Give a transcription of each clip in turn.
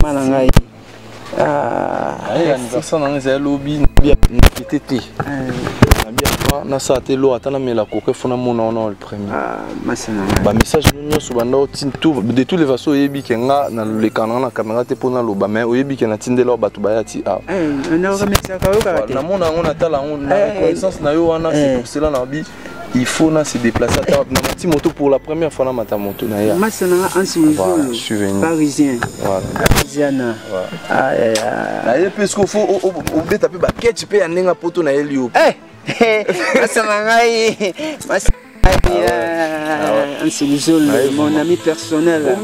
Malangai. Anniversaire dans les lobby bien TT. Na sa te lo atana me la coque fona mon le premier. Ba message nous sur banda tout de toutes les façons yebi kenga na le canal na caméra te pona lo ba mais yebi ke na tinde lo batu ba yati ah. Na remercier ka yo karate. Na mona on atala on na reconnaissance na yo wana c'est pour cela na bi il faut na se déplacer à na mati moto pour la première fois na mata moto na ya. Masana en souvenir parisien. Voilà. Parisienne. Ah là il parce qu'il faut au beta pe ba ketch pe anenga poto na elio. Mon ami personnel.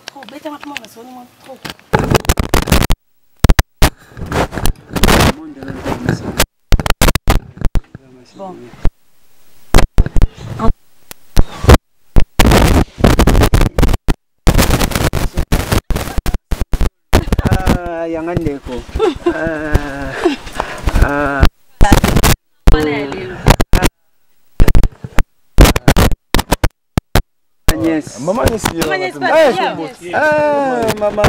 Trop, bêtement, trop. Bon. Yang andeko. Yes. Maman est ici. Maman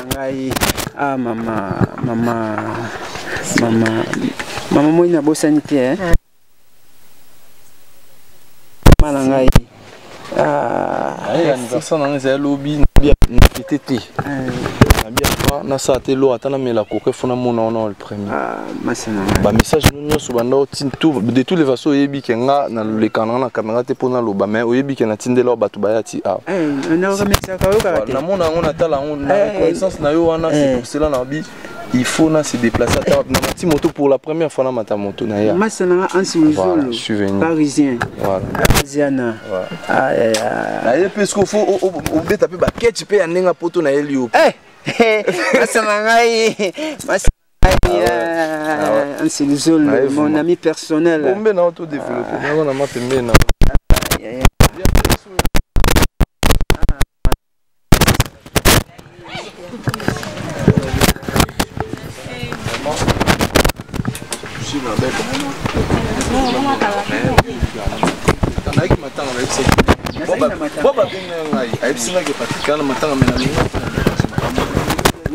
nangai. Maman moi na bosani te Malangai. Anniversaire dans les lobby bien TT. Na sa te lo atana me la coque fona mon le premier. Ba message nous sur banda tout de toutes les façons yebi kenga na le canal na caméra te pona lo ba mais yebi ke na tinde lo batu ba yati ah. Na remercier ka yo karate. Na mona on atala on na reconnaissance na yo wana c'est pour cela na bi il faut na se déplacer à na mati moto pour la première fois na mata moto na ya. Masana en souvenir parisien. Voilà. Parisienne. Là il parce qu'il faut au beta pe ba ketch pe anenga poto na elio. Mon ami personnel.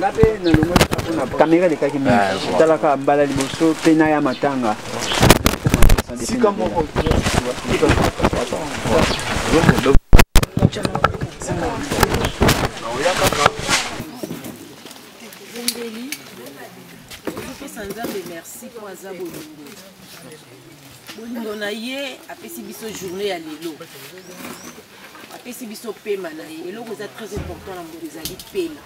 Ngape na longo na caméra de kaki mingi. Tala ka mbala liboso pena ya matanga. Si comment on merci pour Azabo Bolingo na ye apesi biso journée ya lelo. Apesi biso pema na ye. Eloko eza très important na mboka ezali pema.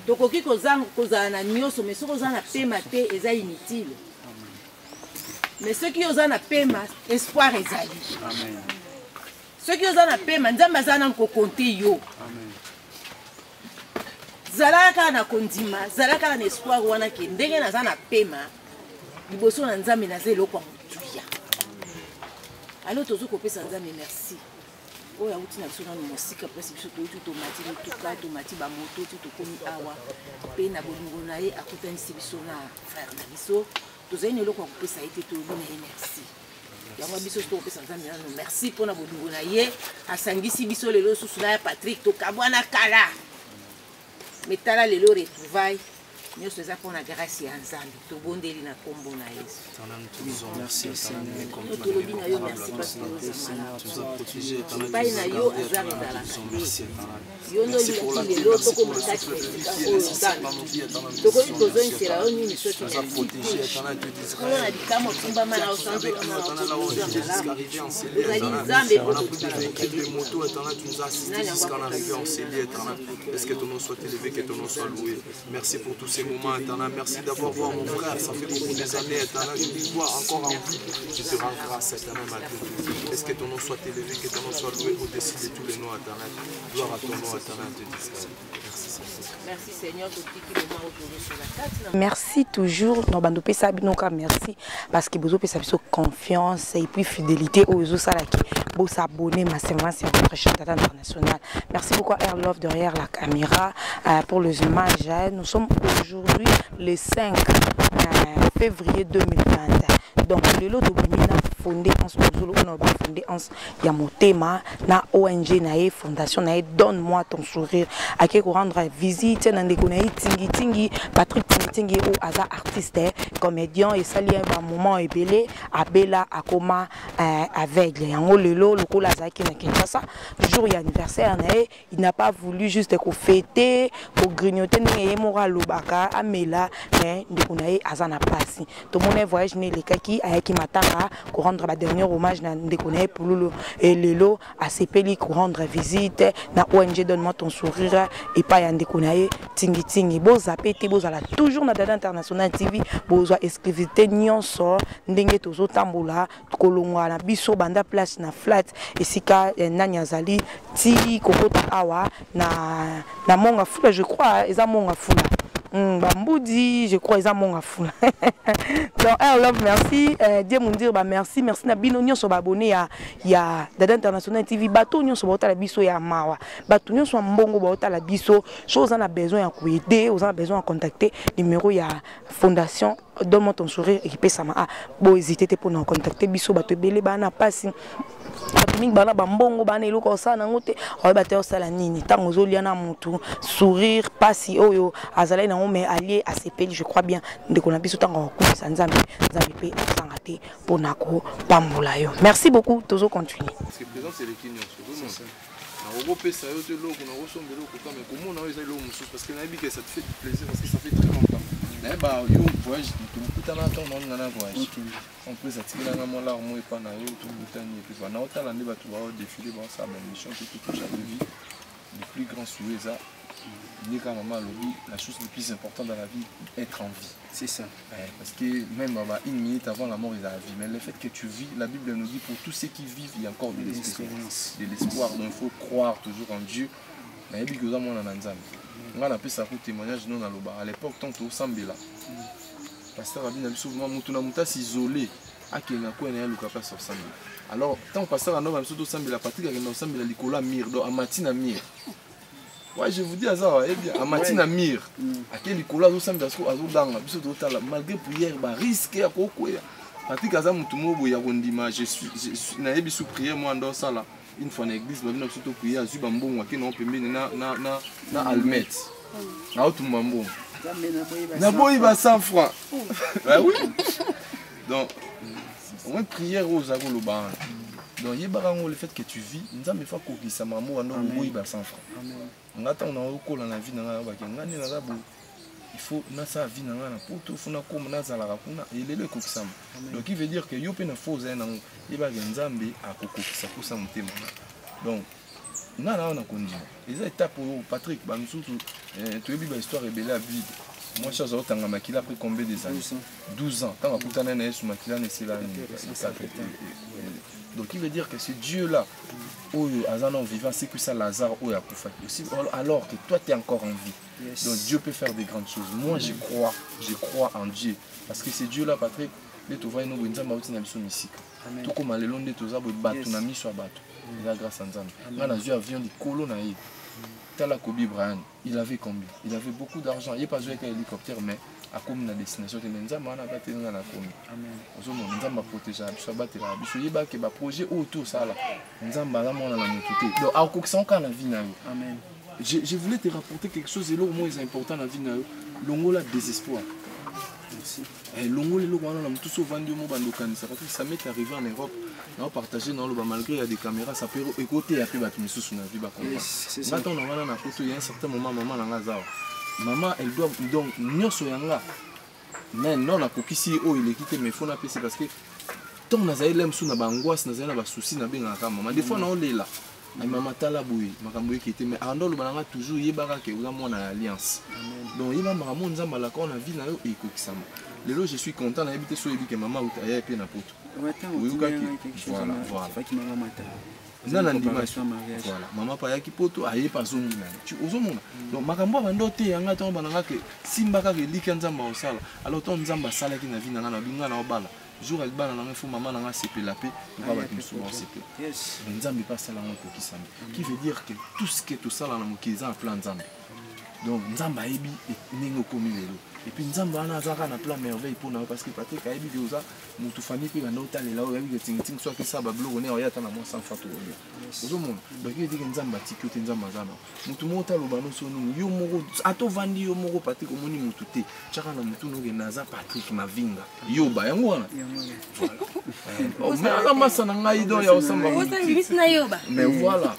Tokoki kozala na nyonso mais soki oza na pema te eza inutile. Mais ceux qui oza na pema espoir ezali. Amen. Ceux qui oza na pema nzambe aza na kokonte yo. Amen. Zalaka na kondima, zalaka na espoir wana ke ndenge naza na pema. Liboso na nzambe naza eloko ya motuya. Alors tozo kopesa nzambe merci. Oya uti na biso na mosika presi biso to tomati mituka tomati ba moto ti tokomi awa pe na bolingo na ye akutanisi biso na frère na biso tozali na eloko ya kopesa ye te tolobi na ye merci. Yango biso tokopesa nzambe na merci mpona bolingo na ye asangisi biso lelo susu na ya Patrick tokabwana kala metala lelo retrouvaille nyonso eza mpona grâce ya nzambe tobondeli na kombo na Yesu. Tolobi na yo merci parce que oza malade. Epai na yo azar ezalaka te. Yo nde olingaki lelo tokomakaki esika oyo nzambe tokoki tozonisela yo nini soki oyo na likama otumbama na osanzolama ozali nzambe Est-ce que ton nom soit élevé, que ton nom soit loué. Merci pour tous ces moments, éternel. Merci d'avoir vu mon frère. Ça fait beaucoup des années, éternel. Je le vois encore en vie. Je te rends grâce, éternel, malgré tout. Est-ce que ton nom soit élevé, que ton nom soit loué au-dessus de tous les noms, éternel. Gloire à ton nom, éternel, te dis. Merci Seigneur. Merci toujours. Merci parce que vous avez confiance et puis fidélité aux autres salaki. Vous s'abonner massivement sur votre chaîne internationale. Merci beaucoup Air Love derrière la caméra pour les images. Nous sommes aujourd'hui le 5 février 2020. Donc le lot de Bimina fondé en Zulu, on a fondé en Yamotema, na ONG nae fondation nae donne-moi ton sourire. À qui rendre visite dans des connais tingi Patrick tingi ou Aza artiste, comédien et sali un moment ébélé à Bella à Coma aveugle. Yango lelo le cola zaki na Kinshasa. Jour et anniversaire nae, il n'a pas voulu juste qu'on fêter, qu'on grignoter nae moral lobaka amela mais de connais Aza na passé. Tout le monde voyage né les kaki avec matanga pour rendre ma dernier hommage na déconner pour et lelo à CPLI pour rendre visite na ONG donne-moi ton sourire et pas y déconner tingi boza zapete boza la toujours na Dada International TV boza exclusivité nyonso ndenge tozo tambola kolongwa na biso banda place na flat esika nanya zali ti kokota awa na monga fula je crois eza monga fula Bamboudi, je crois, ils ont mon afou. Donc, I love merci. Dieu mon dire, merci. Merci na binonio sur abonné à Dada International TV. Batonio sur la biso ya mawa. Batonio sur mbongo bota la biso. Chose on a besoin à aider, on a besoin à contacter. Numéro ya fondation. Donne-moi ton sourire et puis ça m'a bon hésiter pour nous contacter. Biso bato belé bana passe. Atomique bana bambongo bana eloko ça na ngote. O bato sala nini. Tango zoliana mutu sourire passi oyo azala na mais allié à CPLI je crois bien de qu'on a biso tango ko sanzambe nzambe pe sangate pour nako pambola yo. Merci beaucoup toujours continuer. Parce que présent c'est les Kenyans surtout. Na Europe ça yo te loko na rosombe loko quand mais comment na yo musu parce que na bi que ça te fait du plaisir parce que ça fait très longtemps. Na ba yo voyage tout kutana ton non na voyage. On peut s'attirer na moi là moi et pas na yo tout butani et puis na autant l'année ba tu vas défiler bon ça même mission que tu jamais vu. Le plus grand souhait ça la chose la plus importante dans la vie, être en vie. C'est ça. Parce que même une minute avant la mort, il y a la vie. Mais le fait que tu vis, la Bible nous dit pour tous ceux qui vivent, il y a encore de l'espérance. De l'espoir. Donc il faut croire toujours en Dieu. Mais il y a des gens qui ont un peu ça pour témoignage à l'époque, tant que au là. Pasteur Rabin a souvent isolé. Alors, tant que pasteur Rabin a souvent la patrie, il y a Nicolas Mir, donc à Matina Mir. Ouais, je vous dis à ça, eh bien, à Matina Mir, à quel Nicolas malgré prière, risque à quoi. Patrick Azam Moutumo, je suis sous prière, moi, dans ça là. Une fois dans l'église, je suis prié à Zubambon, qui n'a pas na Almet. naotumba mbongo naboyi ba 100 francs. Bah oui. Donc au moins prière aux agoloba. Donc le fait que tu vis, nous avons fait que ça m'a dit que tu as 100 francs. On attend on a la vie il faut na sa vie na ngana poto funa ko na zala kuna elele ko kisama. Donc il veut dire que yo pe na faux na il va nzambe akokokisa ko sa mutema. Donc ngana on a konji. Les étapes pour Patrick ba msutu tu bi ba histoire rebelle à vide. Moi je suis autant makila après combien des années 12 ans. Tant akutana na Yesu makila na c'est là. Donc il veut dire que ce Dieu là où Azana vivant, c'est que ça Lazare où il a pouffé aussi alors que toi tu es encore en vie. Yes. Donc Dieu peut faire des grandes choses. Moi je crois en Dieu parce que c'est Dieu là Patrick, les tu vois nous nzamba uti na biso misika. Tout comme les londe toza bo batu na miso batu. La grâce à Nzambe. Là na Dieu avion di kolo na ye. Tala Kobe Bryant, il avait combien? Il avait beaucoup d'argent. Il n'est pas joué avec un hélicoptère mais à comme la destination de Nzamba on a battu dans la commune. Amen. Nzamba protéger biso battre la biso yeba ke ba projet autour ça là. Nzamba là mona na mututé. Donc à kokisa on la vie na yo. Amen. Je voulais te rapporter quelque chose et là au moins c'est important dans la vie na yo. Longo la désespoir. Merci. Et longo les logo on a tout so vendu mo bando kanisa parce que ça m'est arrivé en Europe. On partager dans le malgré il y a des caméras ça peut écouter et puis ba tout sous na vie ba comprendre. Maintenant on a na photo il y a un certain moment maman na ngazao. Maman elle doit donc nyoso yanga mais non la kokisi o il est quitté mais faut na PC parce que tant na zaïlem sous na bangoisse na zaïla ba souci na benga ka maman des fois na on est là ay maman tala boui makambo qui était mais ando le bananga toujours yebaka ke ula mona alliance donc yeba maman nzamba la ko na vie na yo e kokisama lelo je suis content na habiter so yebi que maman utaya pe na poto voilà voilà voilà maman pa yaki poto aye pa zongi na tu ozomona donc makambo bando te yanga to bananga ke simba ka ke lika nzamba osala alors to nzamba sala ki na vie na ngana binga na obala jour elle bana na fo maman na sepe la paix pas ba kimso sepe yes nzambe pa sala ngo kokisami qui veut dire que tout ce que tout ça na mokiza en plan nzambe donc nzamba ebi ningo komi lelo et puis nzamba na zaka na plan merveille pour na parce que Patrick a ebi doza mutu famille pe bana otale là oyebi que ting soit que ça ba blogo ne oyata na mo sans fato ozomona donc il dit que nzamba tikote nzamba zana mutu mota lo bano so nini yo moko ato vandi yo moko Patrick omoni mutu te chaka na mutu no ke naza Patrick Mavinga yo ba yango wana voilà mais ala masana ngai do ya osamba mais voilà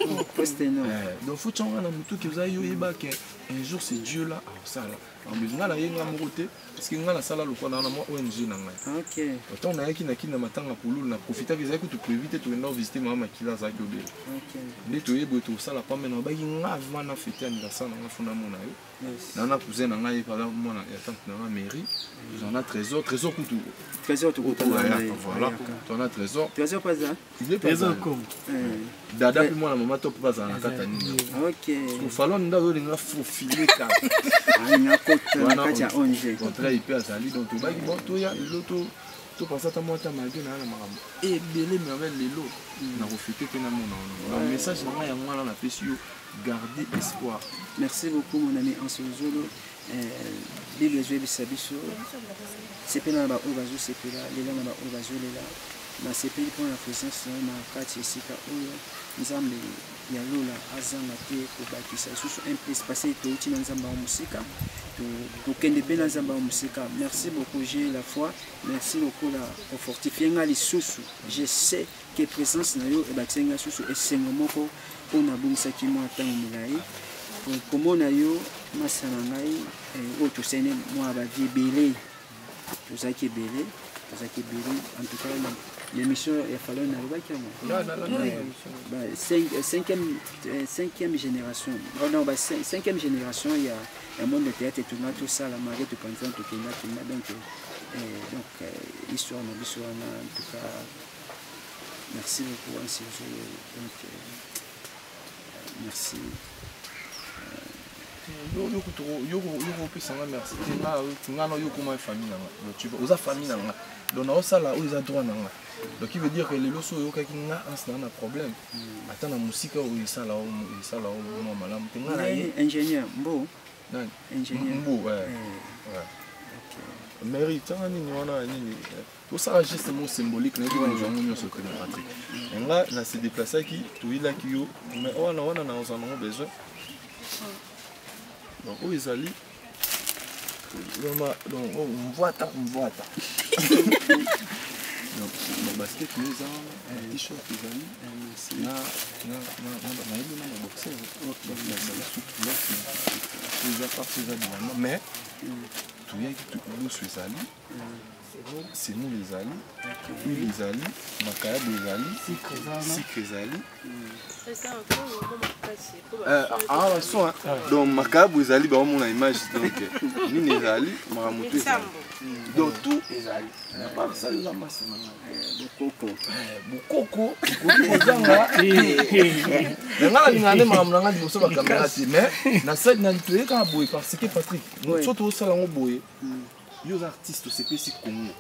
donc faut changa na mutu ki za yo yeba que un jour c'est Dieu là ça là en besoin na yenga mokote parce que ngana sala lo kona na mo ONG na ngai OK autant na yaki na kina matanga pululu na profiter que ça que tu peux éviter tu venir visiter mama kila za ko bele OK ndito yebo to sala pa mena ba ki ngava na fête anniversaire na fona mona yo na cousin na ngai par exemple mona ya tante na mairie j'en a trésor kutu trésor tout voilà tu as trésor pas ça il est trésor comme dada puis moi la maman top pas en kata nini OK ko falon ndazo linga faufiler ka na kota na kati onje contre hyper sali donc to baki bon to ya l'auto to passa ta mota malgré na makambo et belé merveille lelo na profiter que na mon message na ya mwana na pesi yo garder espoir. Merci beaucoup mon ami Ansozolo. Bible Joël Bisabiso. C'est pas là-bas où va jouer, c'est pas là. Les gens là-bas où va jouer là. Na c'est pas pour la présence na kati sika oyo. Nzambe ya lola azanga te ko bakisa susu un peu passé to uti na nzamba wa musika. To kende pe na nzamba wa musika. Merci beaucoup j'ai la foi. Merci beaucoup la fortifier ngali susu. Je sais que présence na yo e baksenga susu e sengo moko on a bon saki moi tant mulai pour mona yo masana ngai o to sene moi ba vie belé to saki belé en tout cas l'émission il fallait na ba kiamo cinquième génération non ba cinquième génération il y a un monde de théâtre tout ça la marée de pension tout donc histoire en tout cas merci beaucoup donc merci. Yo pesanga merci. Tinga no yo kuma famille nanga. Tu oza famille nanga. Donc na osala oza droit nanga. Donc il veut dire que les loso yo kaki nga as na problème. Ata na musika o isala o mo malamu. Tinga na ingénieur mbo. Nani? Ingénieur mbo ouais. Mérite nini wana nini tout ça juste mot symbolique na biso nzo nyo so kena Patrick nga na se déplacer qui tuila ki yo mais wana na ozana besoin Donc, où ils allaient? Donc, on voit ta. Donc, mon basket, nous avons un t-shirt, les amis. On a boxeur. Mais, tout y est qui nous les alliés. C'est nous les alliés. Oui, les alliés. Makaya les alliés. Sikh les alliés. Donc, Makaya les alliés, on a image. Donc, nous les alliés, Maramoto les alliés. Donc, tout les alliés. Pas ça, les amas. Bokoko. Parce que Patrick, surtout ça, on boye. Les artistes, c'est pas si commun.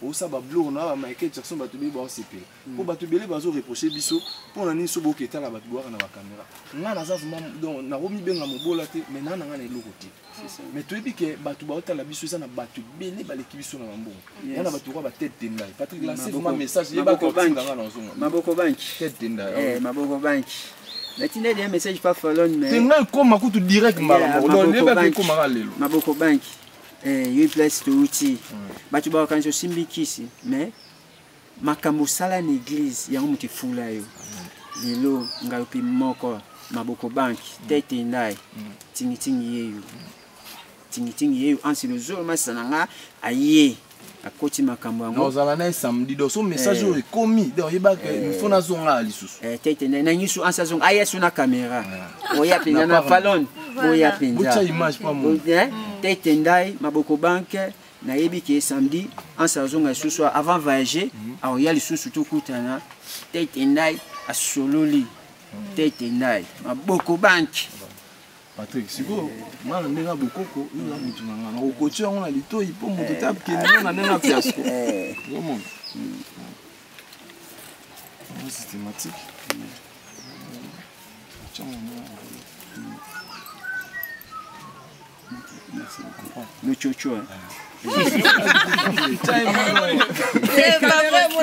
Au sabbat bleu, on a Michael Jackson, Batubé, bon, c'est pire. Pour Batubé, les bateaux reprochés, Bissot, pour l'année sur Boké, t'as la batouare dans la caméra. On a la remis bien à mon beau laté, mais non, on a les logotés. Mais tu dis que Batouba, t'as la Bissot, ça n'a battu bien les balais qui sont dans mon bon. Il y a la batouare, la tête d'Enda. Patrick, là, c'est un message, il y a pas de banque. Maboko Bank. Tête d'Enda. Maboko Bank. Mais tu n'as pas un message pas falon, mais. Tu n'as pas un coup de direct, Maboko Bank. Il place de outils. Tu vas quand je suis ici, mais makambo sala l'église, il y a un petit fou là. Les lots, ngalupi moko, Maboko Bank, tête indai, tingi yeyu, ansi le jour, mais ça n'a aïe. À côté makambo. Nous allons samedi, donc son message est commis. Donc il faut na zonga ali sous. Tête indai, na nyusu ansa zonga, aïe sur la caméra. Oya pinga na falon, oya pinga. Boucha image pas moi. Tête indai, Maboko Bank. Na yebi qui est samedi en saison à sous avant voyager alors il y a les sous surtout coutana tête indai à sololi tête indai Maboko Bank. Patrick siko mala ndenga bokoko ila mutu ngana na kokocha on a lito ipo mutu tap ke na ndenga fiasco vraiment systématique le chocho. C'est pas vrai, mon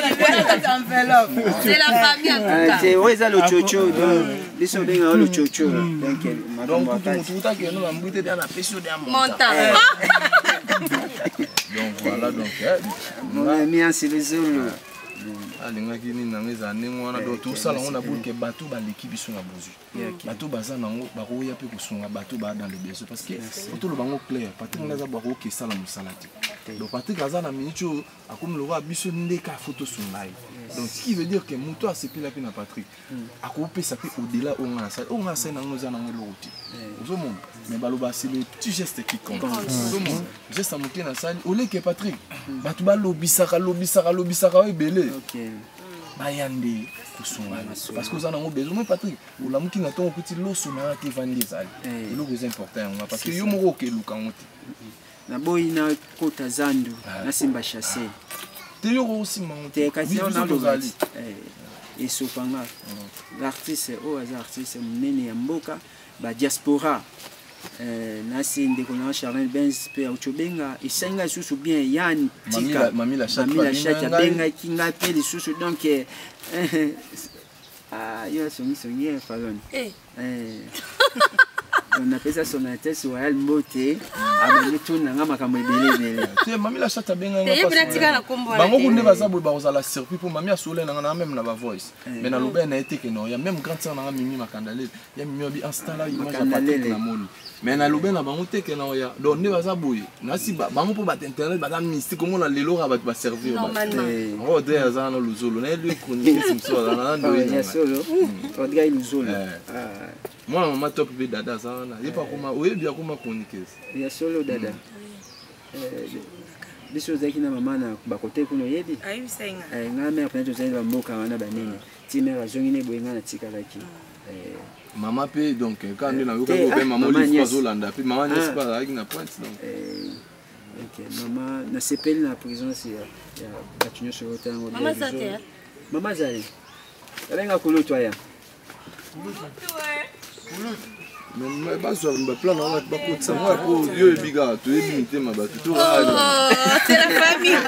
enveloppe. C'est la famille en tout cas. C'est où est le chocho? Les sont bien le chocho. Donc, voilà donc. On a mis un silenzolo. alingaki nini na ngeza ndenge wana donc tout ça on a voulu que bateau ba l'équipe sont na bozu bateau baza nango ba koya pe kusunga bateau ba dans le besoin parce que tout le bango clair Patrick ngaza ba ko ke sala musalati donc Patrick aza na minute akomi le roi biso ndeka photo sungai donc ce qui veut dire que muto a sepela pe na Patrick akope ça pe au-delà on a ça nango za nango loti ozomona mais baloba c'est le petit geste qui compte ozomona geste à monter na salle au lieu que Patrick bateau ba lobisaka ebele bayande kusunga parce que vous en avez besoin Patrick ou la muki na ton petit loso na te vandi zali et le plus important parce que yo moko ke luka ngote na boy na kota zandu na simba chassé te yo aussi monter kasi on a le zali et sopanga l'artiste artiste munene ya mboka ba diaspora nasi ndeko na Charles Benz pe auchobenga isenga susu bien Yann tika mamila chat benga kinga pe les susu donc yo songi falon on appelle ça son altesse royale moté abandi tuna nga makambo ebele te mamila chat benga bango kunde bazabo ba ozala circuit pour mamia sole na même na ba voice mais na lobe na été que non ya même grand sœur na mimi makandale ya mimi obi installa image à Patrick na moni mais na lobe na bango te que non ya donc ne bazaboye na si bango po ba internet ba mystique comment na lelo ba ba servir ba oh de azana na luzolo na lui chronique simso na ndo ya solo odga luzolo moi maman top be dada sana il pas comment oui bien comment chroniquer ya solo dada biso zaki na mama na bakote kuno yebi ayisenga nga mère peut-être zali ba mboka wana banene ti mère azongi ne boyenga na tikalaki maman pe donc quand on a eu que maman lui faut Zolanda puis maman n'est pas avec na pointe donc OK maman na sepel na présence ya batunyo sur otango maman zate maman zali abenga kulo toya mais pas sur le plan on va pas côté ça moi pour Dieu biga tu es limité ma batu tout c'est la famille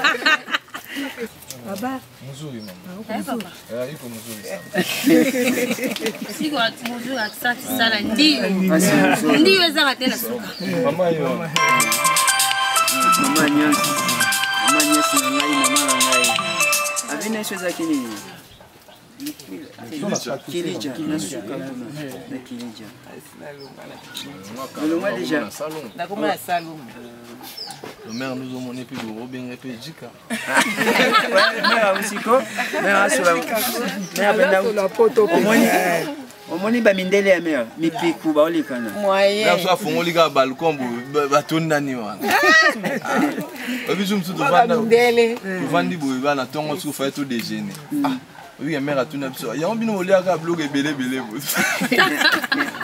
Baba. Muzuri mama. Papa. Iko muzuri sana. Siko muzuri asante sana ndio. Ndio ezaka tena suka. Mama yo. Mama nyasi. Mama nyasi na ngai na mama ngai. Avina hizo za kini. Kilija na suka na kilija. Le mois déjà. Na koma ya salon. Le maire nous a monné plus de Robin et puis Jika. Mère aussi ko. Mère asula. Mère benda la poto. Omoni ba mindele ya mère. Mipiku ba olikana. Moyen. Là ça fongoli ka balcon ba tonda ni wana. Obi zum tu vanda. Mindele. Vandi bo ba na tongo su fa tout déjeuner. Ah. Oui, mère a tout n'absolu. Il y a un bino au liaga blog et belé.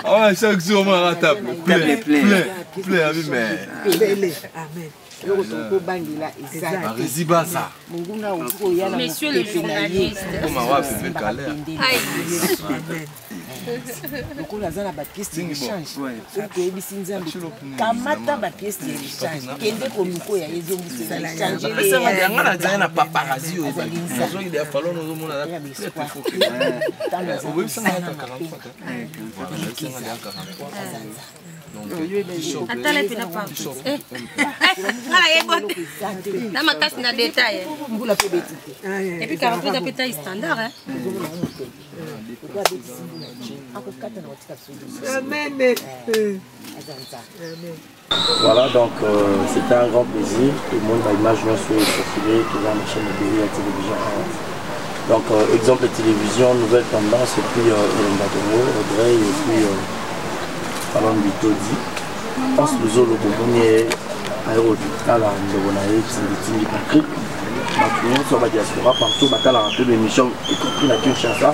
Ah, chaque jour on va table. Plein. Mais. Monsieur le journaliste. Comment on va faire calère? Donc la zana ba pièce d'échange. OK, bisinza kamata ba pièce d'échange. Kende ko miko ya ezongi c'est la changer. Ça va bien na za na paparazzi au ezali. Zo il a fallu nous mona la. Oui, ça na 40. Atala pena pa. Ngala yebo. Na makasi na détail. Ngula pe betike. Et puis 48 à pétail standard hein. Voilà, donc c'était un grand plaisir. Tout le monde a imaginé sur le circuler, tout dans la chaîne de télé, la télévision. Donc, exemple de télévision, nouvelle tendance, et puis Elengatoro, Audrey, et puis Parlons du Todi. Je pense que le zolo, le aérodictal, c'est Patrick. Sur la diaspora, partout, il y a un peu d'émissions, y compris la Kinshasa.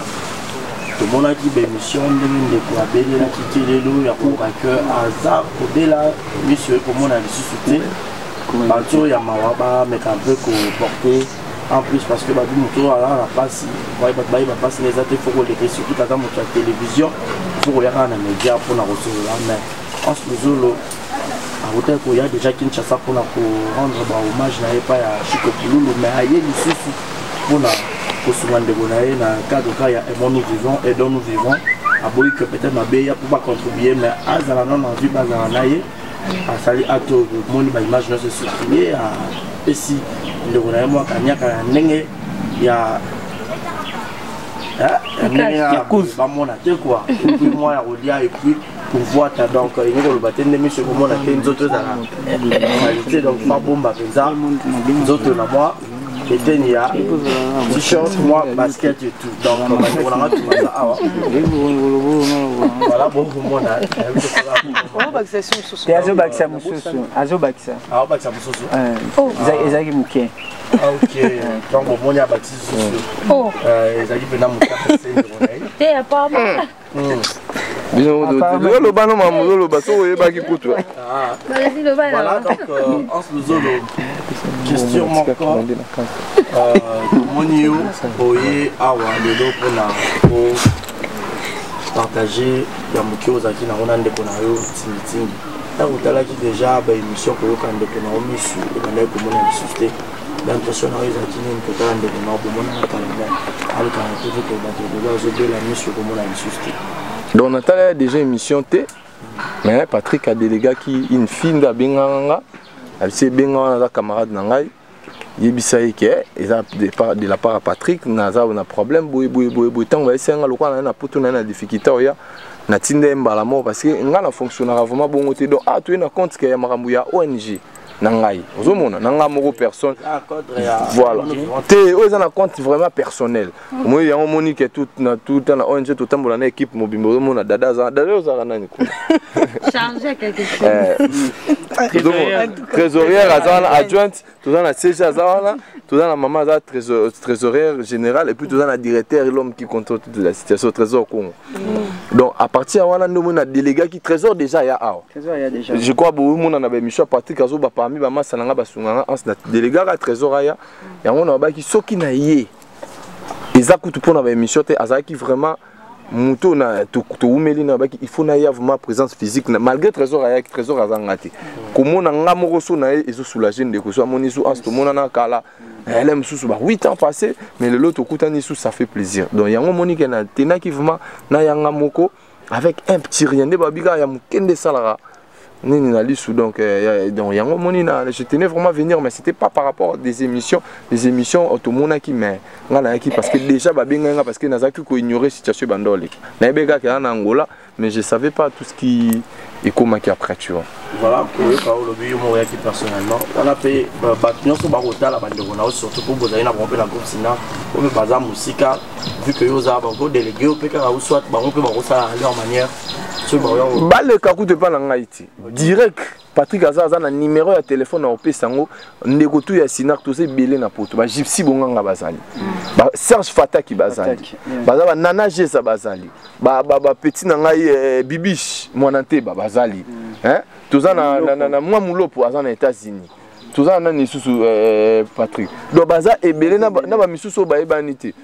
Tout le monde a dit l'émission, de quoi bénir la quitter les loups, il y a pour que hasard, pour là, monsieur, pour moi, on a ressuscité. Partout, il y a Mawaba, mais un peu porté. En plus, parce que Babi Mouto, la passe, il va passer les athées, il faut qu'on les surtout quand on a la télévision, il faut qu'on regarde les médias pour la recevoir. Mais en ce moment, il y a déjà Kinshasa pour rendre hommage à Chico Pouloulou, mais il y a des soucis pour le cadre où il y a nous vivons et dont nous vivons. Aboui que peut-être ma béia pour pas contribuer, mais à Zalanon en vue, à Zalanaye, à Sali Ato, mon image ne se supprimer, à Pessi, le Gonaï, moi, Kanya, Kanenge, il y a. Il y a mon athée quoi. Et puis moi, Rodia, et puis pour voir, donc il y a le baptême de monsieur, comment on a fait une autre qualité, donc pas bon, bah, ça, nous autres là, moi. Et il y a t-shirt, moi, basket et tout. Donc, on a tout ça. Voilà, bon, on a. Oh, vaccination sous. Azo vaccination sous. Azo vaccin. Ah, vaccination sous. Oh, Ezaki Mouké. Ah, ok. Donc, on a vaccination sous. Oh. Ezaki Pena Mouké. T'es pas mal. Le ballon m'a moulé le bateau et bagi coutu. Voilà donc en ce zolo question encore monio boye awa lelo pour partager ya mukio zaki na ona ndeko na yo tingi ta utala ki déjà ba émission ko yoka ndeko na omisu na ndeko mona bisute l'impression na yo zaki ni nkota ndeko na bomona na kalenda alika na TV ko ba ko zo de la mission ko mona bisute. Donc on a déjà une émission T, mais Patrick a délégué qui une fille de Benganga, elle s'est Benganga camarade Nangai, il est de la part de Patrick, Naza on a problème, tant on va essayer de faire un peu de difficulté, na tinde mbalamo parce que ngala fonctionnera vraiment bon côté donc ah tu es na compte que ya makambu ya ONG nangai ozomona nanga moko personne voilà té oza na compte vraiment personnel moi ya monique tout na ONG tout tambola na équipe mobimbo ozomona dada ozala nani ko charger quelque chose trésorière azana adjointe tout na CG azana tout na maman za trésorière générale et puis tout na directeur l'homme qui contrôle toute la situation trésor Congo. Donc à partir wana ndo mona délégué qui trésor déjà ya awa trésor ya déjà je crois beaucoup mona na ba mission Patrick azoba parmi ba masalanga basunganga en délégué à trésor ya yango na ba ki soki na ye eza kutu pona ba émission te azaki vraiment Mouto na to umeli na baki il faut na y avoir présence physique malgré trésor azangati. Comment na ngamoko so na ezo soulager ndeko so amoni so asto mona na kala. Elle aime sous 8 ans passés mais le lot okutani sous ça fait plaisir. Donc yango moni ke na tena ki vraiment na yanga moko avec un petit rien de babiga ya mukende salara. Donc, je tenais vraiment à venir, mais c'était pas par rapport à des émissions automona qui mais parce que déjà parce que n'a que ignorer situation bandoli. Naibega qui en Angola, mais je savais pas tout ce qui est comme qui après tu vois. Voilà pour le bio moi qui personnellement on a fait battre sur barota la bande on a surtout pour vous aller na romper la groupe sina comme bazar musique vu que yoza bango délégué au peka ou soit ba romper barosa à leur manière sur baroya balle kakute pa na ngaiti direct Patrick Azaza na numéro ya téléphone na opesango ndeko tu ya sinak to se belé na poto ba gypsy bonganga bazali ba Serge Fataki bazali bazaba Nana Jesa bazali ba petit na ngai Bibish mwanante bazali hein toza na mwa mulopo aza na États-Unis toza na nisusu Patrick do baza ebele na ba misusu ba ebanité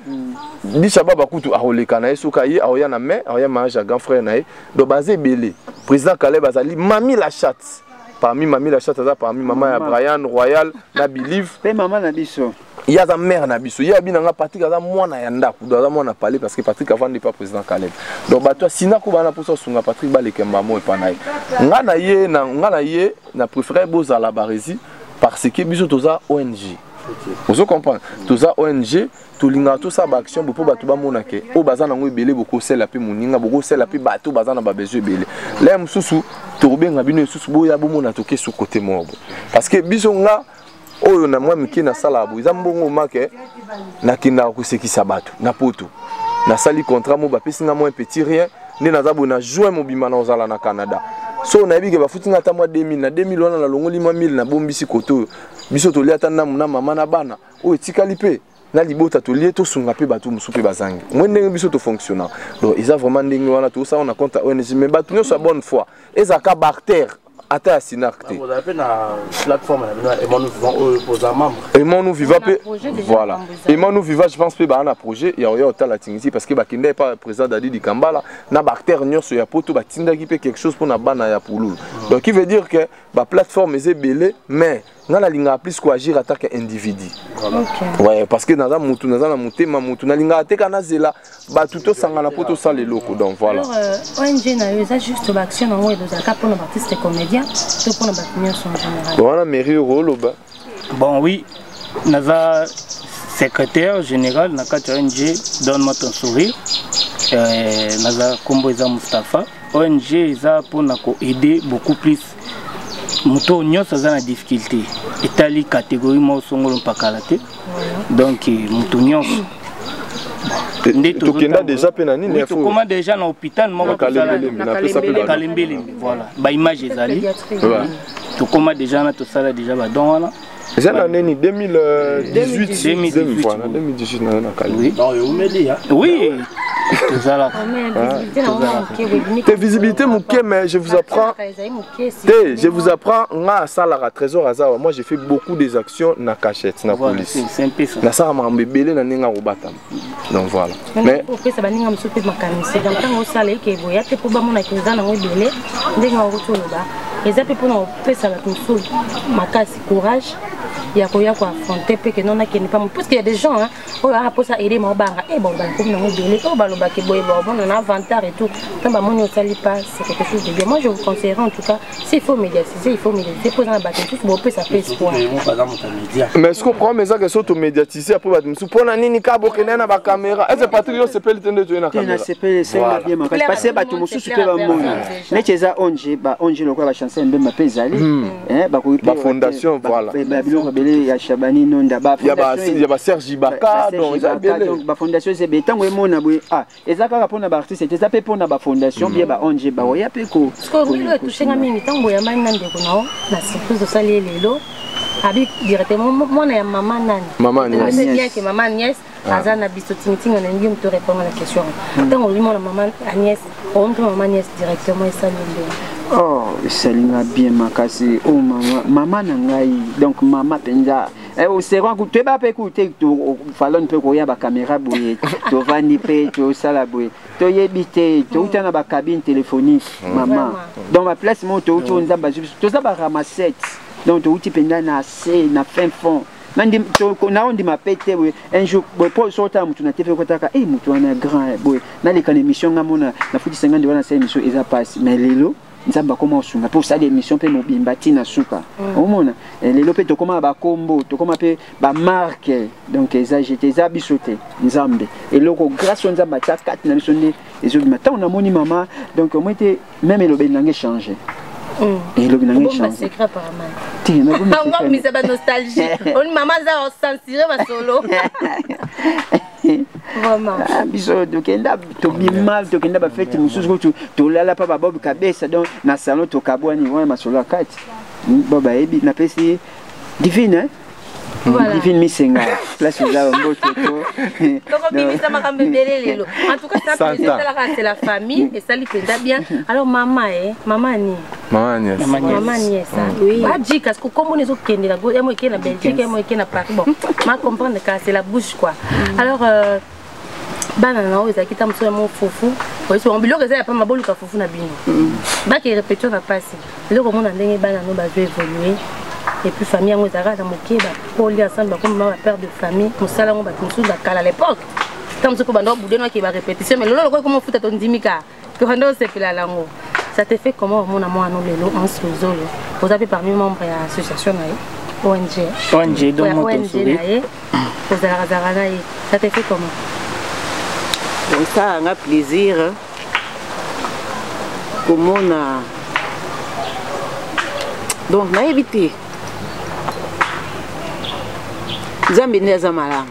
bisha baba kutu aholeka na esoka ye aoya na mais aoya manja grand frère na ye do baza ebele président Caleb bazali Mami la chatte parmi Mami la chatte parmi maman ya Brian Royal na Believe pe maman na biso il y a sa mère na biso il y a binanga Patrick aza mwana ya ndako do aza mwana parler parce que Patrick avant n'est pas président Caleb donc ba toi sina ko bana poso sunga Patrick ba lekemba mo epanai ngana ye na préféré bozala barezi parce que biso toza ONG vous comprenez toza ONG tolinga to sa ba action bo ba to ba monake o bazana ngo ebele boko sela pe moninga boko sela pe bato bazana ba besoin ebele là mususu to benga bino susu bo ya bo mona to ke su côté mobo parce que biso nga oyo na mwa miki na sala bo iza mbongo make na kinda ko sekisa bato na poto na sali contrat mo ba pesinga mo un petit rien ne na zabo na juin mobima na ozala na Canada so na yebike ba futinga ta mwa 2000 na 2000 wana na longoli mwa 1000 na bombisi koto biso to liata na mama na bana o etikali pe na libota to lié to sunga pe bato musu pe bazangi mwende biso to fonctionner donc ils a vraiment ndenge wana to ça on a compte ONG mais bato nyo sa bonne foi ezaka bactère ata ya sinacte vous avez na plateforme et moi nous vivons aux membres et moi nous vivons voilà et moi nous vivons je pense pe ba na projet ya oyo ta la tingisi parce que ba kinde pas président Dadi di Kambala na bactère nyoso ya poto ba tinda ki pe quelque chose pour na bana ya poulou donc qui veut dire que ba plateforme est belé mais na la linga plus quoi agir attaque individu ouais parce que dans mutu na mutema mutu na linga ateka na zela ba tuto sanga na poto sa les locaux donc voilà ONG na yo ça juste l'action na moi de za pour nos artistes comédiens tout pour nos bâtiments en général voilà mairie rolo ba bon oui naza secrétaire général na kati ONG donne-moi ton sourire naza kombo eza Mustafa ONG eza pour na ko aider beaucoup plus muto nyonso aza na difficulté etali catégorie mo songolo mpakala te donc muto nyonso tokenda déjà pe na nini to comment déjà na hôpital moko na Kalembele voilà ba image ezali to comment déjà na to sala déjà ba don wana c'est l'année 2018 voilà 2018 na Kalembele non yo meli oui tes visibilité mouké mais je vous apprends nga salara trésor azawa moi j'ai fait beaucoup des actions na cachette na police na sala mambebele na ninga robata donc voilà mais ça va ninga msope makanisi dans tango sala ke boya te po ba mona kiza na ngobele ndenga ngotolo ba eza pe pona pesa la tonso makasi courage ya koya ko affronter pe que non a qui n'est pas parce qu'il y a des gens hein oh a pour ça aider mon banga et bon bah comme non ngobele to ba lo ba ke boye bon on a avantage et tout tant ba moni osali pas c'est quelque chose de bien moi je vous conseillerais en tout cas s'il faut médiatiser il faut médiatiser pour dans bâtiment tout bon peut ça fait espoir mais ce qu'on prend mais ça que surtout médiatiser après ba musu pona nini ka bokena na ba caméra est-ce Patrick c'est pas le temps de jouer na caméra c'est pas bien parce que ba to musu pe ba moni mais chez ONG ba ONG lokwa ba chanson mbemba pe ezali hein ba ko ba fondation voilà ya Shabani nonda ba fondation ya ba Serge Ibaka donc ba fondation c'est betango emona boye ah ezaka pona ba artiste c'est ça pe pona ba fondation bien ba ONG ba ya pe ko ko ngilo tushenga mingi tango ya mani nande ko nao na surprise de sali lelo abi directement mona ya maman nani c'est bien que maman Agnès azana biso tinga na ngi mto répondre à la question tango lui mona maman Agnès on peut maman Agnès directement et ça oh salinga bien makasi oh maman nangai donc maman penza au seront tu pas écouter fallait peu koya ba caméra boye to vandi pe to sala boye to yebité to utana ba cabine téléphonique maman dans ma place mon to to nzamba to ça ba ramasser donc to uti penda na na fin fond nandi to na on dit ma pété un jour pour sortir mutu na TV kotaka mutu ana grand boye na les émission ngamona na futi 50 wana sa émission eza passe mais lelo nzamba comment sunga pour ça l'émission pe mobimba tina suka omona lelo pe to koma ba combo to koma pe ba marque donc eza j'étais za bisoté nzambe et loko grâce au nzamba ta 4 na bisonde ezo matin on a moni maman donc moi était même le benange changé et le benange changé c'est secret apparemment ti na bon mais c'est pas nostalgie on maman za censurer ma solo vraiment biso tokenda tobima tokenda ba fête mususu to lala pa ba bob kabesa donc na salon to kabwani wana masolo kati baba ebi na pesi divine voilà. Divine misenga place là mboto donc bimisa makambe belelelo en tout cas ça c'est la famille et ça lui penda bien alors maman nièce oui ba dit parce que comme on est au Kenya moi qui na Belgique moi qui na Paris bon ma comprendre que c'est la bouche quoi alors bana na oza kita mso mo fufu oui so mbilo que ça pas mabolu ka fufu na bino ba qui répétition na passe le comment na ndenge bana no ba évoluer et puis famille ngo zara na mokeba poli ensemble comme ma père de famille musala ngo ba tmusu da kala à l'époque tant que bando boudeno qui ba répétition mais lolo comment futa ton dimika que bando se pela lango ça te fait comment mon amour no lelo en sozolo vous avez parmi membres de l'association na ONG donc ONG vous avez ça te fait comment donc ça a un plaisir comment on a donc na évité Zambi neza malamu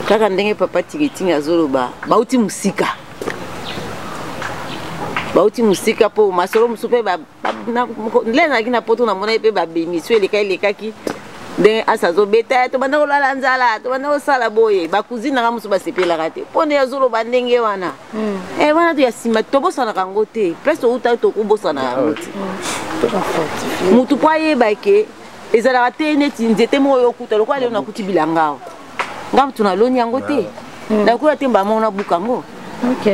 kaka ndenge papa tikitinga zoloba bauti musika po masolo musupe ba lena kina poto na mona pe ba bemiswe lekaki ndenge asazo beta to banda kolala nzala to banda kosala boye ba cousine nga musu ba sepela kate pone ya zoloba ndenge wana wana to ya sima to bosana kango te presque uta to kubosana kango te mutu po ayeba ke ezala te neti nzete moyo okuta lokwa leo nakuti bilangao ngam tuna loni yango te na ko te mba mona bukango OK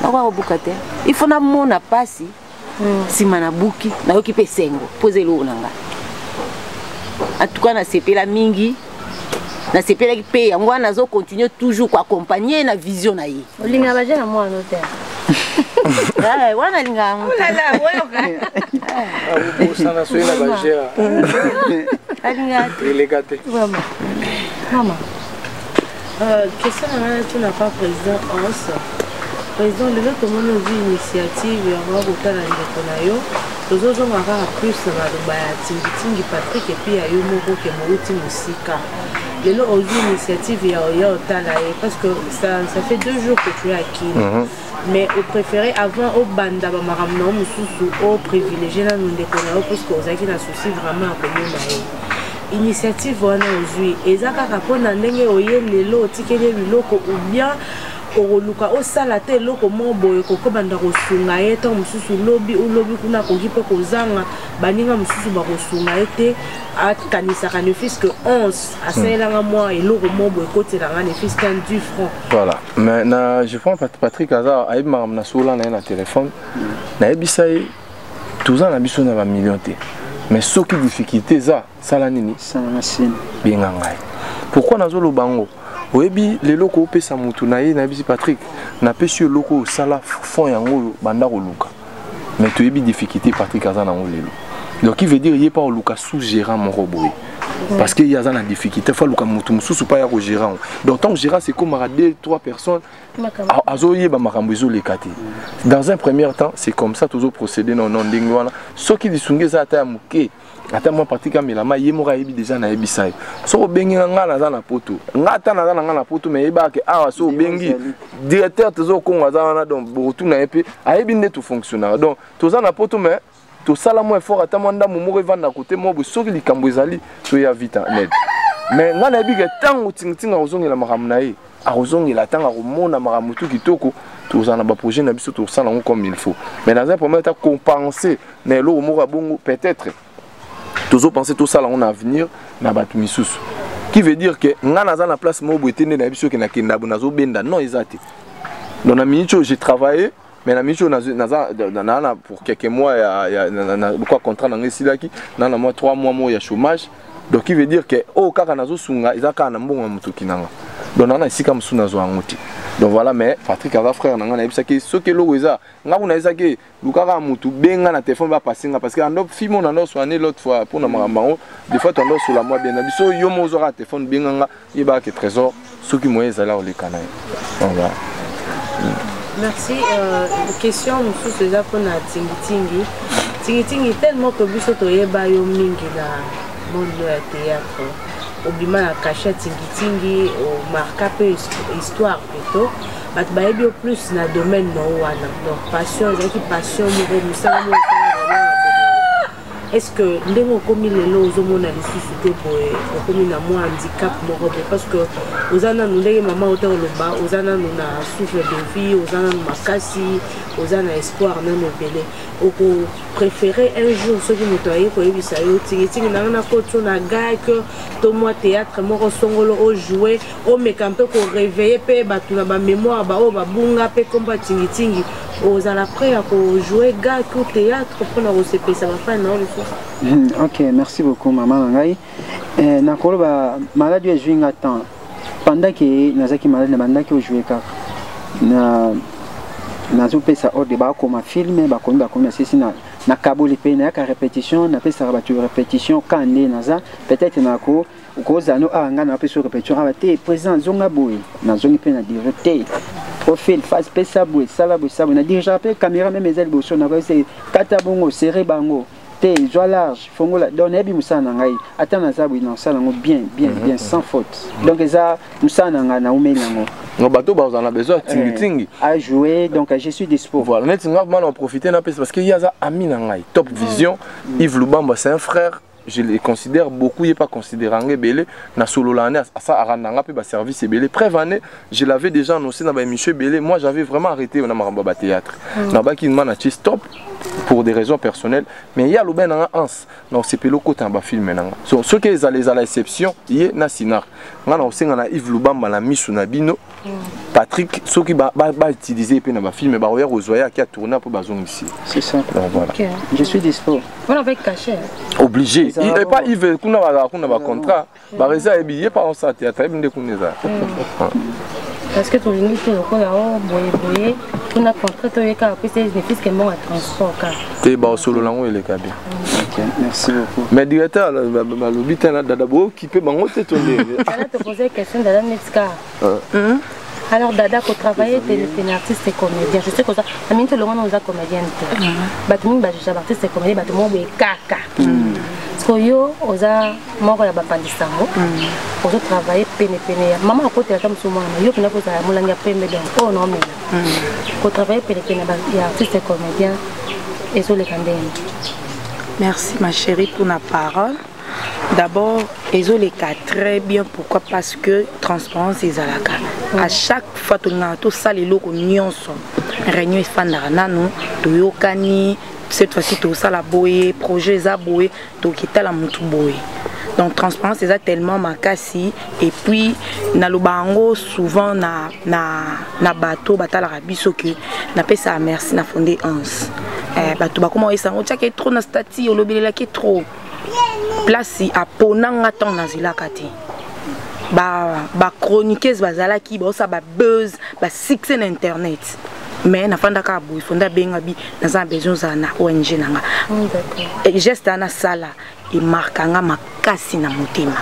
na ko buka te il faut na mona pasi sima na buki na yoki pe sengo poser lo nanga en tout cas na sepela mingi na sepela ki pe yango na zo continuer toujours ko accompagner na vision na ye olinga baje na mwana hotel wana linga sana soyena bajea relégate maman question tu n'as pas président président le fait que mon initiative ya kotala ndeko na yo tozozongaka plus maloba ya tingitingi Patrick et puis ya yo moko ke mouti musika lelo aujourd'hui initiative ya otala parce que ça fait 2 jours que tu es à Kine mais au préféré avant au banda ba maramno mususu au privilégié na ndeko na yo parce que ozaki na souci vraiment à komona initiative wana aujourd'hui ezaka kapona ndenge oye lelo tikele biloko ou bien oluka osala te eloko mo boye kokobanda kosunga ye to mususu lobi kuna koki pe kozanga baninga mususu bakosunga ye te akanisaka ne fils que 11 asalelanga mwa eloko mo boye kotelanga ne fils qu'un 10 francs voilà mais je pense Patrick aza ayebi makambo na sola na ye na téléphone nayebisa ye toza na biso na bamillion te mais soki difficulté eza sala nini benga ngai pourquoi nazoloba ngo oyebi leloko opesa mutu na ye nayebisi Patrick napesi yo loko osala fond yango banda koluka mais toyebi difficulté Patrick aza nango lelo donc il veut dire ye pa oluka sous gérant moko boye parce que yaza na difficulté faut luka mutu mususu pa ya ko gérant donc tant gérant c'est comme 2-3 personnes azoyeba makambo ezoleka te dans un premier temps c'est comme ça toujours procéder non ndenge wana soki disunge za ata ya muke ata moi Patrick amelama ye moko ayebi déjà na yebisa ye so obengi nga naza na poto nga ata naza na nga na poto mais yeba ke awa so obengi directeur tozo kongo aza wana donc botu na epe ayebi nde to fonctionnaire donc toza na poto mais to sala mo effort ata mwanda moko evanda côté mo bo soki likambo ezali to ya vita net mais nga na yebi ke tango tinga ozongela makambo na ye akozongela tanga komona makambo tu kitoko toza na ba projet na biso to sala comme il faut mais dans un premier temps compenser na eloko moko bongo peut-être Toujours penser tout ça là on a avenir na batu misusu. Qui veut dire que nga naza na place mo boetene na biso ke na kenda bonazo benda non ezate. Dans la minute j'ai travaillé mais la minute naza pour quelques mois na quoi contrat na ngesilaki na moi 3 mois mo ya chômage. Donc qui veut dire que oh kaka nazo sunga ezaka na mbongo mutuki nanga. Donc nana isika musuna zo angoti. Donc voilà mais Patrick ava frère nanga na bisaki soki lo weza nga buna ezaki lukaka mutu benga na téléphone ba passinga parce que ando fimo na ndo soigner l'autre fois pour na makambo des fois tondo sur la moi bien na biso yo mozo ra téléphone benga nga yeba ke trésor soki moye zala o le kanai. Donc voilà. Merci. Question musu cela pour na tingi tingi tellement que biso to yeba yo mingi na monde ya théâtre. Obima la cachette tingi au marquer peu histoire plutôt bat baebi plus na domaine no wana donc passion qui passion mo musala mo est-ce que ndengo komi lelo ozomona lisusu te boye okomi na mo handicap moko te parce que ozana no ndenge mama otero loba ozana no na souffle de vie ozana no makasi ozana espoir na no belé oko préférer un jour ce qui moto aye ko yebisa yo tingi na na ko tuna gars que to moi théâtre moko songolo o jouer o mekampe ko réveiller pe batuna ba mémoire ba o ba bunga pe komba tingi ozala prêt à jouer gars au théâtre pour na receper ça va pas non le OK, merci beaucoup maman ngai. Na koloba maladie jouer un temps pendant que nazaki malade na banda ki jouer ka na zo pesa au débat comme film ba comme c'est na kaboli pe na ka répétition na pesa ba tu répétition quand naza peut-être na ko kozano anga na pesa répétition abate présent zonga boy na zongi pe na directeur profil face pesa boy sala na déjà pe caméra même ezali boso na ko c'est katabongo serré bango te joie large fongola donner bi musana ngai atana za bwi na sala ngo bien sans faute donc ça musana nga na umelango no bateau ba on a besoin tingi à jouer donc je suis dispo voilà net nga mal en profiter na parce que yaza ami na ngai top vision Yves Lubamba c'est un frère je les considère beaucoup, il n'est pas considéré en belé na solo l'année à ça arandanga pe ba service belé preuve année je l'avais déjà annoncé dans ba émission belé moi j'avais vraiment arrêté na maramba théâtre na ba ki mana stop pour des raisons personnelles mais il y a le ben en ans donc c'est pelo côté en ba film nanga so ce que les à l'exception il na sinar ngana osenga na Yves Lubamba la misu na bino Patrick ce qui ba utiliser pe na ba film ba oya ozoya qui a tourné pour bazong ici c'est ça donc voilà okay. Je suis dispo voilà avec cachet obligé il n'est pas Yves kuna ba contrat ba reza e billet pas en ça théâtre binde kuneza parce que ton limite le ko la o boye on a contrat to yeka puis c'est bénéfice que mon transport ka te ba solo lango ele ka bien OK merci beaucoup mais directeur ba lobita na dada bo qui peut bango te tonde je te poser question dada Netska alors dada ko travailler t'es artiste et comédien je sais que ça la mine le monde nous comédien batumi ba je artiste et comédien batumi bo kaka yo oza moko ya bapandisango ozo travailler pene maman akote la msumana yo pena ko za mulanga pembe donc oh non mais ko travailler pene ya artiste et comédien et sur les candines. Merci ma chérie pour la parole. D'abord, ils ont les cas très bien. Pourquoi? Parce que transparence est à la cas. À chaque fois que nous avons tout ça, les locaux n'y sont. Réunion est fan d'Arnano, de Yokani. Cette fois-ci, tout ça, la boye, projet, ça boye, tout qui est la moutou boye. Donc, transparence, c'est tellement ma cassi. Et puis, na le bango, souvent, na bateau, bateau l'Arabie, ce que na paie ça merci, na fondé 11. Bateau, bah, comment ils sont? On tient qu'il y a trop de stati, on l'obéit là qui est trop. Place, à Ponanga, tant na zila kati. Ba chroniqueuse, ba zala qui, ba ça, ba buzz, ba succès d'internet. Mais na fanda ka boy fonda benga bi na za besoin za na ONG nanga et geste na sala et markanga makasi na motema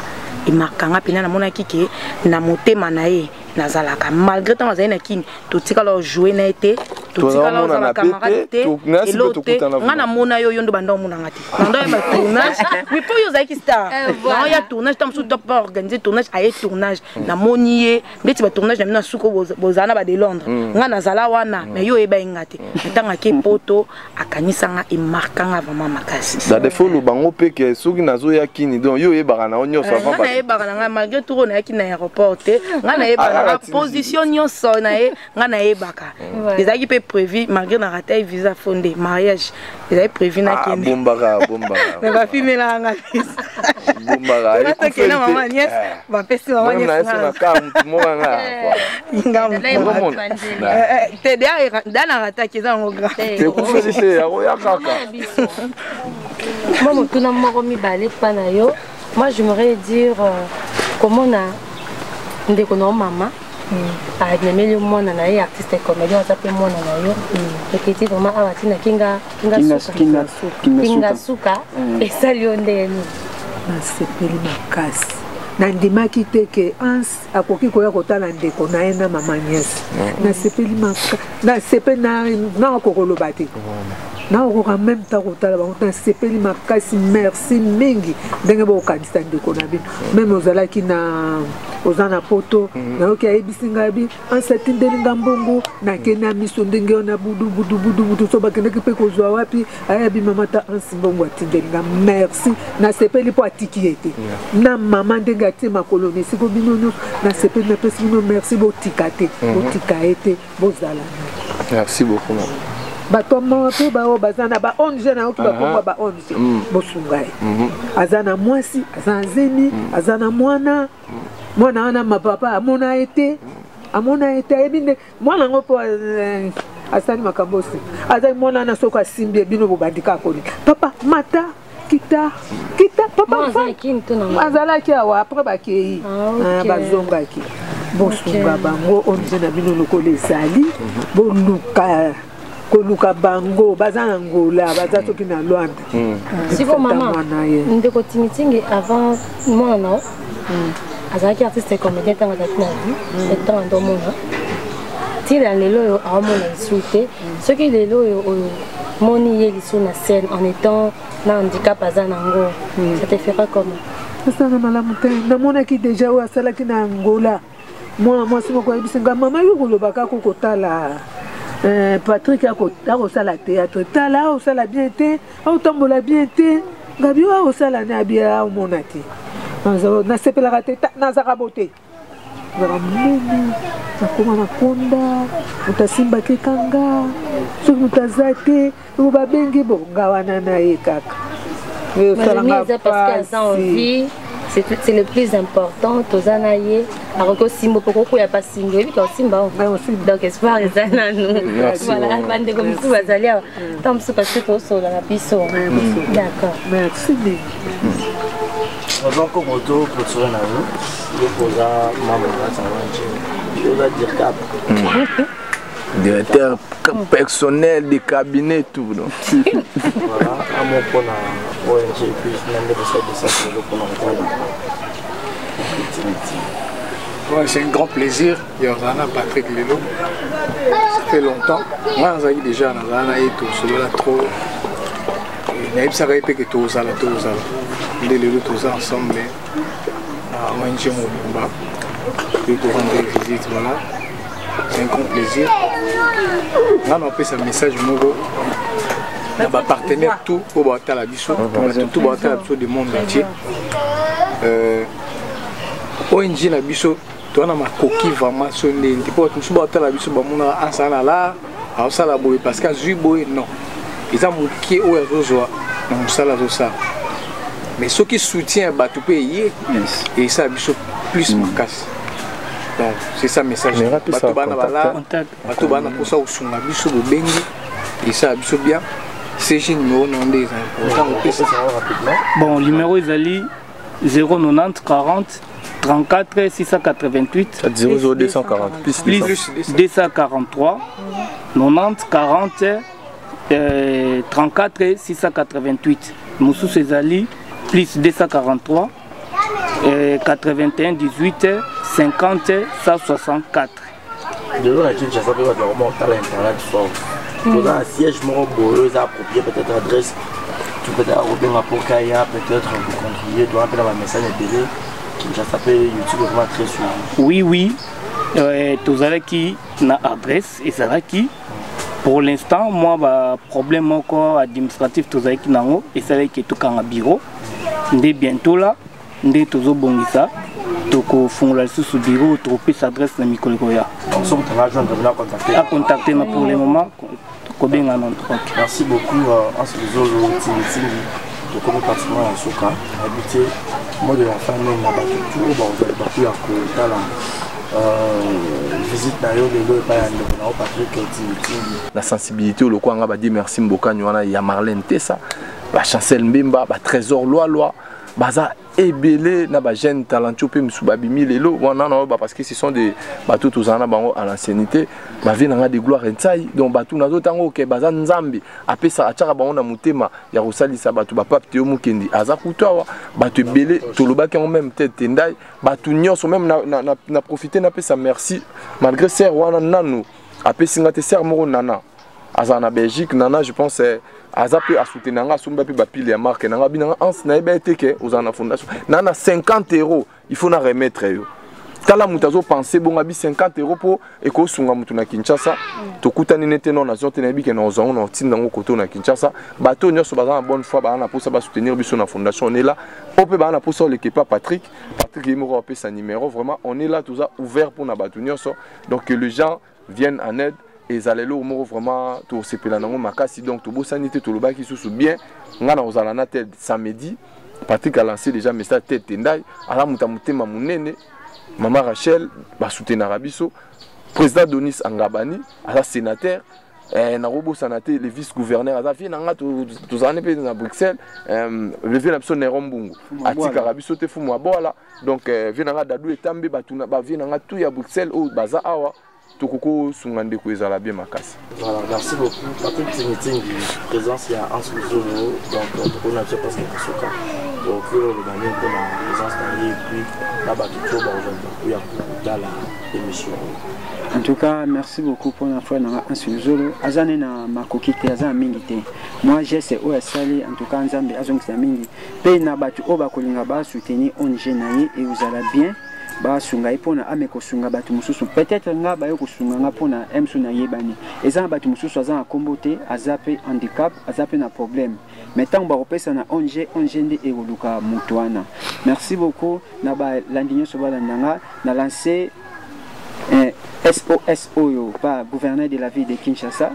et markanga pina na mona kike na motema na ye na zalaka malgré tant za na kini to tika lo jouer na été to tika lo za camarade té et l'autre ngana mona yo yondo banda mona ngati banda ba tournage oui pour yo za ki star na ya tournage tam sous top organiser tournage aye tournage na monier ndeti ba tournage na suko bozana ba de Londres ngana zala wana mais yo eba ngati tanga ke poto akanisanga e markanga vraiment makasi da defo lo bango pe ke soki nazo ya kini donc yo eba na onyo so ngana eba na malgré tout on a ki na aéroport té ngana eba position nyonso na e ngana eba ka ezaki pe prévu malgré na raté visa fondé mariage ils avaient prévu na kende bombara mais va filmer là nga bombara et tout que maman nièce va pesi maman nièce na ka mwa nga inga te derrière dans raté qui za ngo te ku féliciter ya kaka maman tuna moko mi balé pa na yo. Moi j'aimerais dire comment on a ndeko na maman aimé le monde na ye artiste et comédien s'appelle moi na yo et qui était vraiment awatina kinga suka et ça lionde na sepeli makasi na ndimaki te ke ans akoki koya kotala ndeko na ye na mama nièce na sepeli makasi na sepeli na kokoloba te na okoka même temps kotala bango na sepeli makasi merci mingi ndenge bokanisa ndeko na bino même ozalaki na oza na poto nayoki ayebisi ngai bi ansetindeli nga mbongo nakende ya miso ndenge yo na budu so bakendeki mpe kozwa wapi ayebi mama ta ansi mbongo atindeli nga merci nasepeli mpo atiki ye te na mama ndenge atie makolo na esiko bino nyonso nasepeli napesi bino merci botika te botika ye te bozala merci beaucoup bato moko mpe bao baza na ba-ONG nayoki bakomba ba-ONG bosunga ye aza na mwasi aza na zemi aza na mwana wana mapapa amona ete ayebi nde mwana yango mpo asali makambo osi azali mwana wana soki asimbi bino bobandika akoli papa mata kita papa azalaki awa apres bakei bazongaki bosunga bango ONG na bino lokola ezali koluka bango baza na ngola baza soki na Lwanda siko mama ndeko timitingi avant mwana nao azalaki artiste et comédien ntango azalaki na vie ntango ndomona tila lelo oyo aomona lisu te soki lelo oyo moni ye lisu na scène en étant na handicap aza nango ça te fera comment asala malamu te namonaki déjà oyo asalaki na Angola mwasi moko ayebisi nga mama yo kolobaka kokotala Patrick akosala théâtre tala aosala bien te aotambola bien te ngabi oyo aosala ne abia aomona te nasepelaka te nazaka bote zaka monene nakoma na konda moto asimbaki kanga soki moto aza te oyo babengi bonga wana na ye kaka esalanga pasi. C'est le plus important. Tozana ye, aroko simbo poko kuya pas simbo. Et puis quand simba, donc espoir est là nous. Voilà, bande comme tout bazalia. Tant que parce que tout sur la piso. D'accord. Merci. Donc comme auto pour se rendre à vous, le posa maman là ça va. Je dois dire cap. Directeur personnel des cabinets tout donc. Voilà, à mon point à ONG puis même de ça sur le point c'est un grand plaisir. Yorzana Patrick Lelo. Ça fait longtemps. Moi, j'ai déjà Nazana et tout cela trop. Mais ça va être que tout ça, les Lelo tous ensemble. À ONG Mobimba. Puis pour rendre visite, voilà. C'est un grand plaisir. Là, on a fait un message nouveau. On a partenaire tout pour battre la biso, tout battre la biso du monde entier. ONG na biso, tu as ma coquille vraiment sonné. Tu peux tout battre la biso, bamuna ansana là, à ça la boy parce que zuiboy non. Ils ont moqué au yazozoa, non ça la ça. Mais ceux qui soutiennent battu payer et ça biso plus macasse. Donc c'est ça le message. Bon, le numéro est allé 090 40 34 688 0240 plus 243 90 40 34 688. Moussou Césali plus 243 81 18 50 164. De l'eau, la Kinshasa peut être vraiment à l'internet fort. Pour un siège mort approprié, peut-être adresse, tu peux avoir un rapport Kaya, peut-être vous contrôler, tu appelles un message télé. Kinshasa peut YouTube vraiment très sûr. Oui. Tous allez qui n'a adresse et ça qui. Pour l'instant, moi, problème encore administratif, tous allez qui n'a et ça qui est tout en bureau. Dès bientôt là, dès tous au bon ça. tokofungola lisusu bureau tokopesa adresse na mikolo koya contacter na pour le moment tokobengana. Merci beaucoup Anse Luzolo Tingi tokomi pratiquement ya soka habité moi de la famille na bato bato ya kotala visite na yo lelo epai ya ndeko na Patrick Tingi. La sensibilité au loko anga badi merci Mbokani wana ya Marlène Tessa ba Chancel Mbemba ba Trésor Loi baza ebele na ba jeune talentueux pe msubabi milelo wana na ba parce que ce sont des bateaux tous en bango à l'ancienneté ba vie na des gloires ensai donc bateau nazo tango ke baza nzambe apesa achaka bango na mutema ya kosalisa bateau ba pape Théo Mukendi aza kutwa bateau ebele tolobaki en même tête tendai bateau nyonso même na profiter na pesa merci malgré ser wana nanu apesi ngate ser moko nana aza na Belgique nana je pense aza pe asoutenir nga sumba pe bapile ya marque nanga binanga ans na eba eteke ozana fondation nana 50 €, il faut na remettre yo tala mutazo penser bonga bi 50 € po eko sunga mutu na Kinshasa tokutani nete non nation te na bi ke na ozango na tinda ngo koto na Kinshasa bato nyonso baza na bonne foi ba na posa ba soutenir biso na fondation on est là ope ba na posa l'équipe Patrick yemoko pe sa numéro vraiment on est là tout ça ouvert pour na bato nyonso donc que les gens viennent en aide. Et zalelo moro vraiment to sepela nango makasi donc to bosanité to lobaki sous bien ngana ozala na tête samedi Patrick a lancé déjà message tête tendai ala mutamutema munene maman Rachel ba soutenir Rabiso président Donis Angabani ala sénateur na robo sénateur le vice-gouverneur aza vie nanga to zane pe na Bruxelles le vie na biso Nerombungu atika Rabiso te fu mo bola donc vie nanga dadu etambe batuna ba vie nanga tout ya Bruxelles o baza awa Tokoko Sungande Kwezala bien makasi. Voilà, merci beaucoup. Patrick Tingi, présence il y a Anse Luzolo, donc on a déjà passé le soka. Donc le gagnant pour la présence et puis là-bas tout le monde dans l'émission. En tout cas, merci beaucoup pour la fois dans Anse Luzolo. Azane na makokite azan mingite. Moi j'ai c'est OSL en tout cas Nzambe azong c'est mingi. Pe na batu oba kolinga ba soutenir ONG naye et vous allez bien. Ba sunga ipona ameko sunga batu mususu peut-être nga ba yo kusunga nga pona emsu na yebani eza batu mususu aza kombote azape handicap azape na problème maintenant ba repesa na ONG ndi evoluka mutwana. Merci beaucoup na ba landinyo so ba landanga na lancer SOS Oyo par gouverneur de la ville de Kinshasa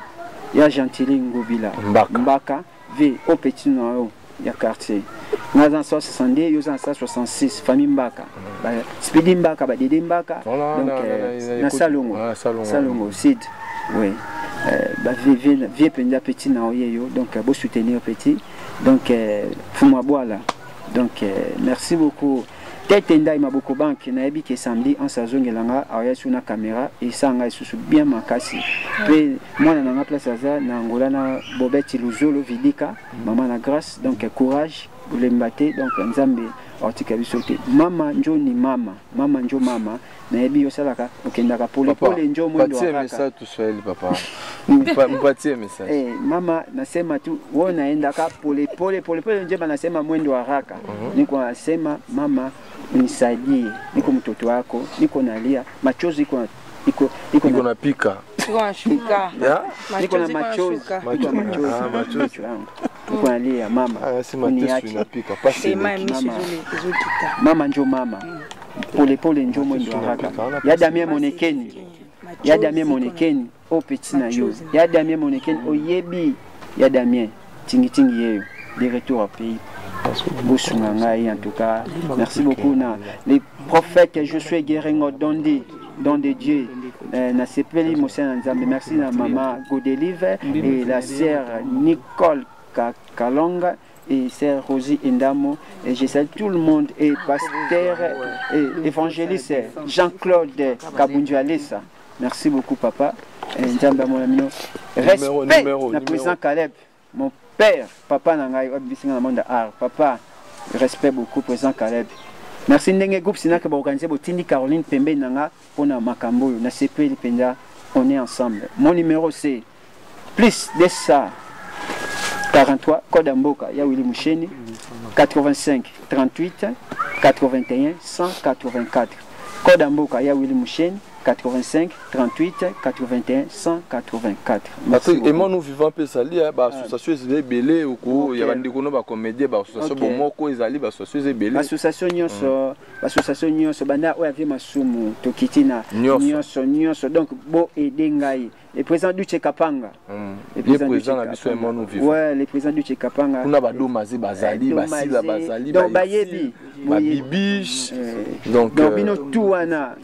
ya Gentili Ngobila Mbaka V au petit noyo ya quartier. Nous avons 70, nous avons 66, famille Mbaka. Speedy Mbaka, Dede Mbaka. Donc, na Salongo. Salongo, Sid. Oui. Vieux petit na oyeyo. Donc, beau soutenir petit. Donc, Fumaboala. Donc, merci beaucoup. Tenda ima beaucoup banque na ebi ke samedi en saison ngelanga aya sur na caméra et sanga isusu bien makasi. Pe moi na nga place aza na ngola na Bobeti Luzolo Vidika, maman na grâce donc courage. Le mbate donc nzambe artika bisote mama njo ni mama njo mama na ebi yosalaka okendaka pole njo mwendo wa raka message tu swahili papa mpatie message mama nasema tu wewe naenda ka pole nje banasema mwendo wa raka niko nasema mama unisaidie niko mtoto wako niko nalia machozi iko na pika niko na machozi yangu niko nalia mama mama njo mama pole njo mwendo haraka yadamie monekeni o petit na yo yadamie monekeni oyebi yadamie tingi yeyo de retour au pays. En tout cas, merci beaucoup. Les prophètes, je suis guéringo don de Dieu. Merci à maman Godelive et la sœur Nicole Kalonga et sœur Rosie Indamo. Et je salue tout le monde et pasteur et évangéliste Jean-Claude Kabundualesa. Merci beaucoup papa. Respect le président Caleb, mon père, papa Nangai, papa, respect beaucoup président Caleb. Merci ndenge groupe sinaka ba organiser botindi Caroline Pembe nanga pona makambo na CP Penda, on est ensemble. Mon numéro c'est plus de ça 43 code Mboka ya Willy Moucheni 85 38 81 184 code Mboka ya Willy Moucheni 85 38 81 184. Et moi nous vivons un peu ça li ba association ezebele oko ya bandeko no ba comédien ba association bomoko ezali ba association ezebele association nyonso association nyonso banda oyo avie masumu tokiti na nyonso donc bo aider ngai le président du Kapanga le président na biso emonu vivant ouais le président du Kapanga kuna badomazi bazali basila bazali donc bayebi babibish donc bino tout wana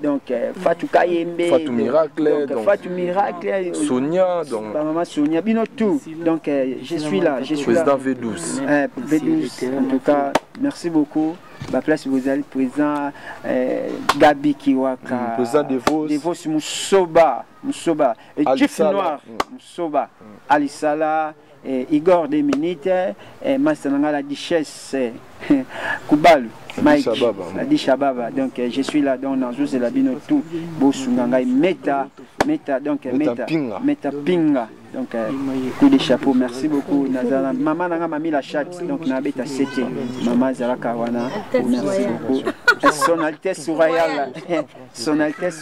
donc Fatou Kayembe Fatou Miracle donc Fatou Miracle Sonia donc maman Sonia bino tout donc je suis là président V12 V12 en tout cas merci beaucoup la place vous allez présent Gabi Kiwaka président Devos Moussoba et Chief Noir Moussoba Alisala Igor Deminite et Massananga la Duchesse Kubalu Mike Shababa donc je suis là dans Nanzou la bino tout Bosunganga meta donc meta pinga donc coup de chapeau merci beaucoup Nazala maman nanga mami la chatte donc na beta 7 maman Zalaka wana merci beaucoup son Altesse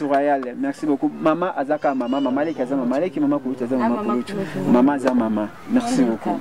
royale merci beaucoup maman Azaka maman Leki Azama Maleki maman Kulutu Azama maman Kulutu maman za maman merci beaucoup